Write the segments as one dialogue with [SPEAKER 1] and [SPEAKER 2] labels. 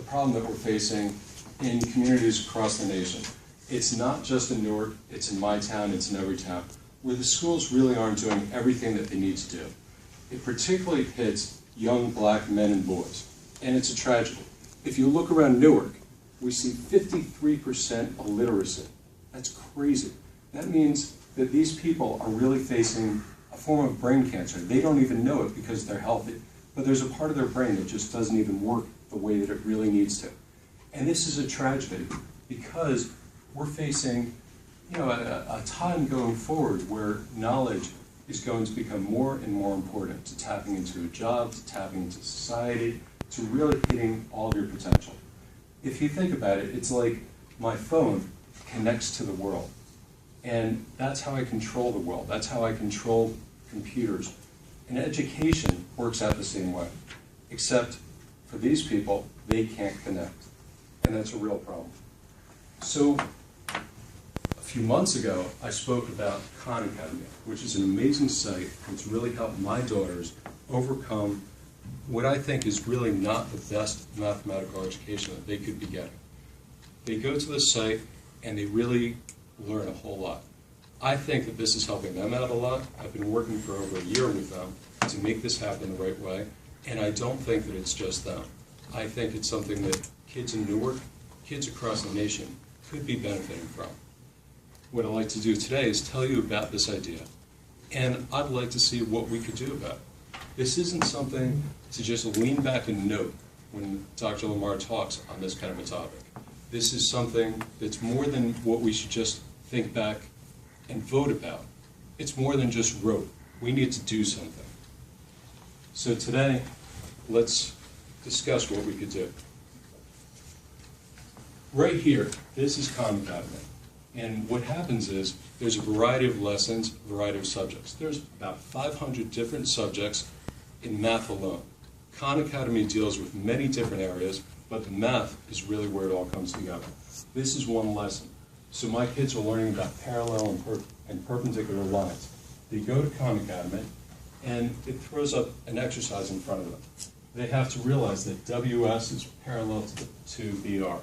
[SPEAKER 1] problem that we're facing in communities across the nation. It's not just in Newark, it's in my town, it's in every town, where the schools really aren't doing everything that they need to do. It particularly hits young black men and boys, and it's a tragedy. If you look around Newark, we see 53% illiteracy. That's crazy. That means that these people are really facing a form of brain cancer. They don't even know it because they're healthy, but there's a part of their brain that just doesn't even work the way that it really needs to. And this is a tragedy because we're facing a time going forward where knowledge is going to become more and more important to tapping into a job, to tapping into society, to really hitting all of your potential. If you think about it, it's like my phone connects to the world. And that's how I control the world. That's how I control computers. And education works out the same way. Except for these people, they can't connect. And that's a real problem. So a few months ago, I spoke about Khan Academy, which is an amazing site that's really helped my daughters overcome what I think is really not the best mathematical education that they could be getting. They go to the site and they really learn a whole lot. I think that this is helping them out a lot. I've been working for over a year with them to make this happen the right way, and I don't think that it's just them. I think it's something that kids in Newark, kids across the nation, could be benefiting from. What I'd like to do today is tell you about this idea, and I'd like to see what we could do about it. This isn't something to just lean back and note when Dr. Lamar talks on this kind of a topic. This is something that's more than what we should just think back and vote about. It's more than just rote. We need to do something. So today, let's discuss what we could do. Right here, this is Khan Academy. And what happens is, there's a variety of lessons, a variety of subjects. There's about 500 different subjects in math alone. Khan Academy deals with many different areas, but the math is really where it all comes together. This is one lesson. So my kids are learning about parallel and perpendicular lines. They go to Khan Academy, and it throws up an exercise in front of them. They have to realize that WS is parallel to BR.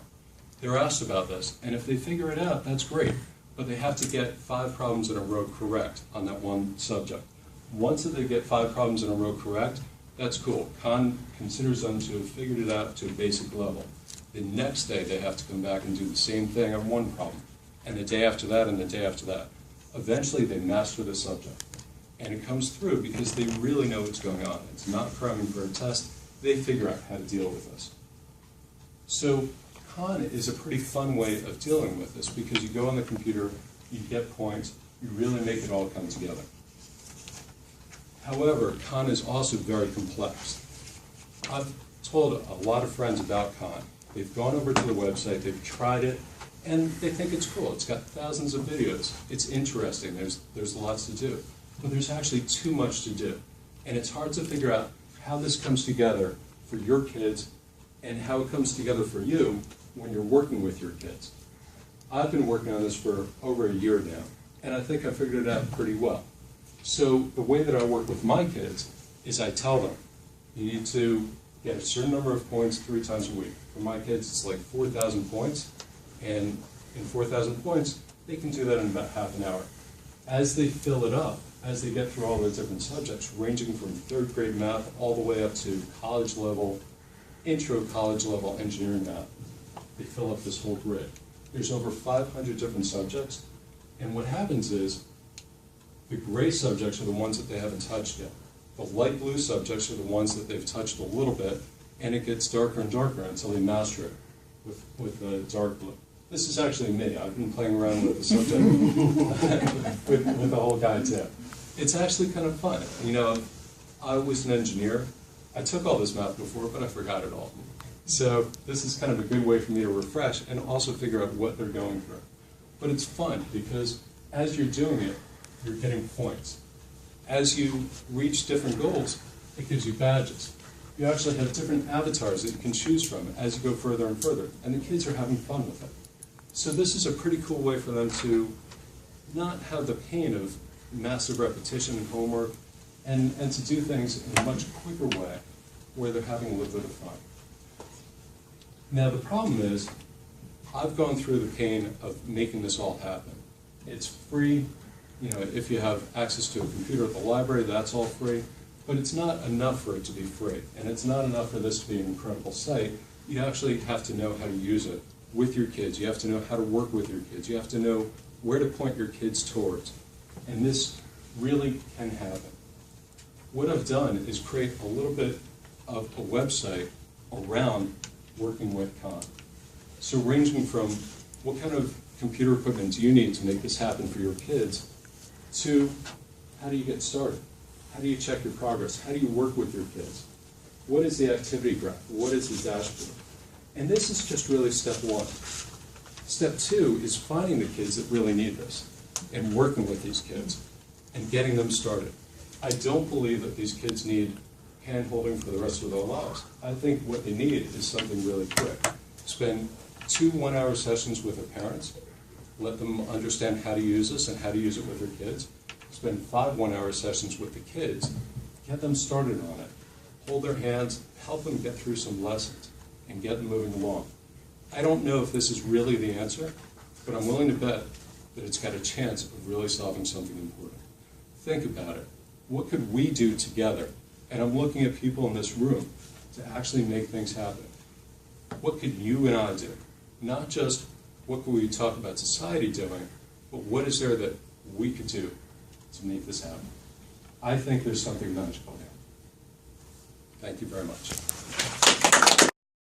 [SPEAKER 1] They're asked about this, and if they figure it out, that's great. But they have to get 5 problems in a row correct on that one subject. Once they get 5 problems in a row correct, that's cool. Khan considers them to have figured it out to a basic level. The next day, they have to come back and do the same thing on one problem, and the day after that, and the day after that. Eventually, they master the subject. And it comes through because they really know what's going on. It's not cramming for a test. They figure out how to deal with this. So Khan is a pretty fun way of dealing with this because you go on the computer, you get points, you really make it all come together. However, Khan is also very complex. I've told a lot of friends about Khan. They've gone over to the website, they've tried it, and they think it's cool. It's got thousands of videos. It's interesting. There's lots to do. But there's actually too much to do. And it's hard to figure out how this comes together for your kids and how it comes together for you when you're working with your kids. I've been working on this for over a year now, and I think I figured it out pretty well. So the way that I work with my kids is I tell them, you need to get a certain number of points 3 times a week. For my kids, it's like 4,000 points, and in 4,000 points, they can do that in about half an hour. As they fill it up, as they get through all the different subjects, ranging from 3rd grade math all the way up to college level, intro college level engineering math, they fill up this whole grid. There's over 500 different subjects, and what happens is the gray subjects are the ones that they haven't touched yet. The light blue subjects are the ones that they've touched a little bit, and it gets darker and darker until they master it with the dark blue. This is actually me. I've been playing around with the subject with the whole guide too. It's actually kind of fun. You know, I was an engineer. I took all this math before, but I forgot it all. So this is kind of a good way for me to refresh and also figure out what they're going through. But it's fun because as you're doing it, you're getting points. As you reach different goals, it gives you badges. You actually have different avatars that you can choose from as you go further and further, and the kids are having fun with it. So this is a pretty cool way for them to not have the pain of massive repetition and homework, and to do things in a much quicker way where they're having a little bit of fun. Now the problem is, I've gone through the pain of making this all happen. It's free, you know, if you have access to a computer at the library, that's all free, but it's not enough for it to be free, and it's not enough for this to be an incredible site. You actually have to know how to use it with your kids. You have to know how to work with your kids. You have to know where to point your kids towards, and this really can happen. What I've done is create a little bit of a website around working with Khan. So ranging from what kind of computer equipment do you need to make this happen for your kids, to how do you get started? How do you check your progress? How do you work with your kids? What is the activity graph? What is the dashboard? And this is just really step one. Step two is finding the kids that really need this and working with these kids and getting them started. I don't believe that these kids need hand-holding for the rest of their lives. I think what they need is something really quick. Spend 2 one-hour sessions with their parents, let them understand how to use this and how to use it with their kids. Spend 5 one-hour sessions with the kids, get them started on it, hold their hands, help them get through some lessons, and get them moving along. I don't know if this is really the answer, but I'm willing to bet that it's got a chance of really solving something important. Think about it. What could we do together? And I'm looking at people in this room to actually make things happen. What could you and I do? Not just what could we talk about society doing, but what is there that we could do to make this happen? I think there's something magical here. Thank you very much.